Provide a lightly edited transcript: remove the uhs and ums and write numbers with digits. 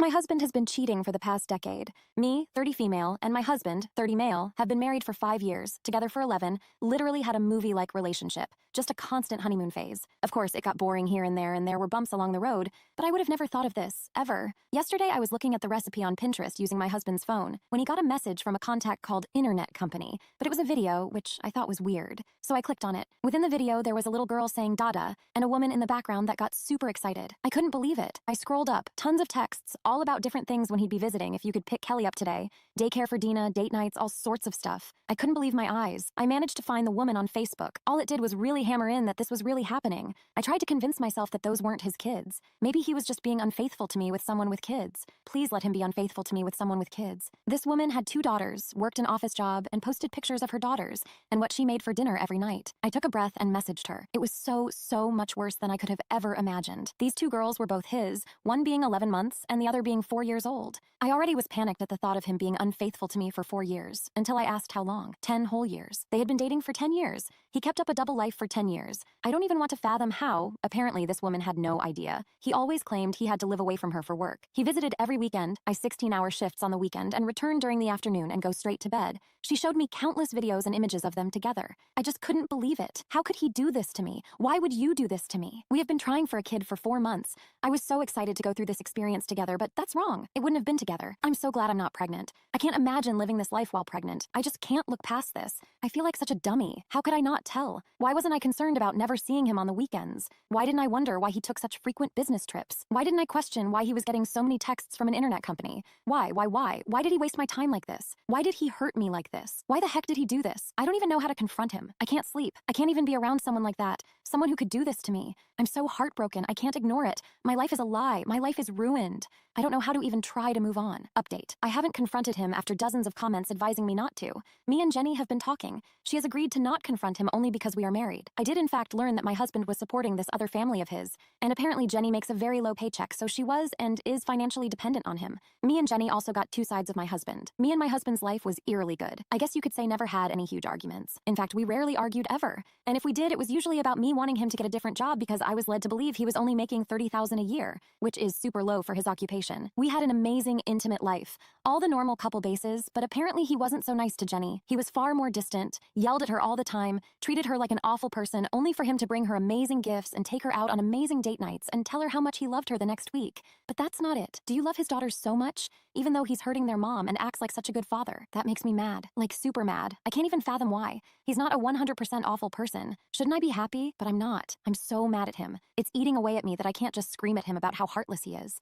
My husband has been cheating for the past decade. Me, 30 female, and my husband, 30 male, have been married for 5 years, together for 11, literally had a movie-like relationship, just a constant honeymoon phase. Of course, it got boring here and there were bumps along the road, but I would have never thought of this, ever. Yesterday, I was looking at the recipe on Pinterest using my husband's phone, when he got a message from a contact called Internet Company, but it was a video, which I thought was weird. So I clicked on it. Within the video, there was a little girl saying Dada, and a woman in the background that got super excited. I couldn't believe it. I scrolled up, tons of texts, all about different things when he'd be visiting if you could pick Kelly up today. Daycare for Dina, date nights, all sorts of stuff. I couldn't believe my eyes. I managed to find the woman on Facebook. All it did was really hammer in that this was really happening. I tried to convince myself that those weren't his kids. Maybe he was just being unfaithful to me with someone with kids. Please let him be unfaithful to me with someone with kids. This woman had 2 daughters, worked an office job, and posted pictures of her daughters and what she made for dinner every night. I took a breath and messaged her. It was so much worse than I could have ever imagined. These 2 girls were both his, one being 11 months and the other being 4 years old. I already was panicked at the thought of him being unfaithful to me for 4 years, until I asked how long. 10 whole years. They had been dating for 10 years. He kept up a double life for 10 years. I don't even want to fathom how. Apparently, this woman had no idea. He always claimed he had to live away from her for work. He visited every weekend, 16-hour shifts on the weekend, and returned during the afternoon and go straight to bed. She showed me countless videos and images of them together. I just couldn't believe it. How could he do this to me? Why would you do this to me? We have been trying for a kid for 4 months. I was so excited to go through this experience together, but that's wrong. It wouldn't have been together. I'm so glad I'm not pregnant. I can't imagine living this life while pregnant. I just can't look past this. I feel like such a dummy. How could I not tell? Why wasn't I concerned about never seeing him on the weekends? Why didn't I wonder why he took such frequent business trips? Why didn't I question why he was getting so many texts from an internet company? Why? Why did he waste my time like this? Why did he hurt me like this? Why the heck did he do this? I don't even know how to confront him. I can't sleep. I can't even be around someone like that. Someone who could do this to me. I'm so heartbroken. I can't ignore it. My life is a lie. My life is ruined. I don't know how to even try to move on. Update. I haven't confronted him after dozens of comments advising me not to. Me and Jenny have been talking. She has agreed to not confront him only because we are married. I did in fact learn that my husband was supporting this other family of his, and apparently Jenny makes a very low paycheck, so she was and is financially dependent on him. Me and Jenny also got 2 sides of my husband. Me and my husband's life was eerily good. I guess you could say never had any huge arguments. In fact, we rarely argued ever. And if we did, it was usually about me wanting him to get a different job because I was led to believe he was only making $30,000 a year, which is super low for his occupation. We had an amazing, intimate life. All the normal couple bases, but apparently he wasn't so nice to Jenny. He was far more distant, yelled at her all the time, treated her like an awful person only for him to bring her amazing gifts and take her out on amazing date nights and tell her how much he loved her the next week. But that's not it. Do you love his daughters so much, even though he's hurting their mom and acts like such a good father? That makes me mad. Like super mad. I can't even fathom why. He's not a 100% awful person. Shouldn't I be happy? But I'm not. I'm so mad at him. It's eating away at me that I can't just scream at him about how heartless he is.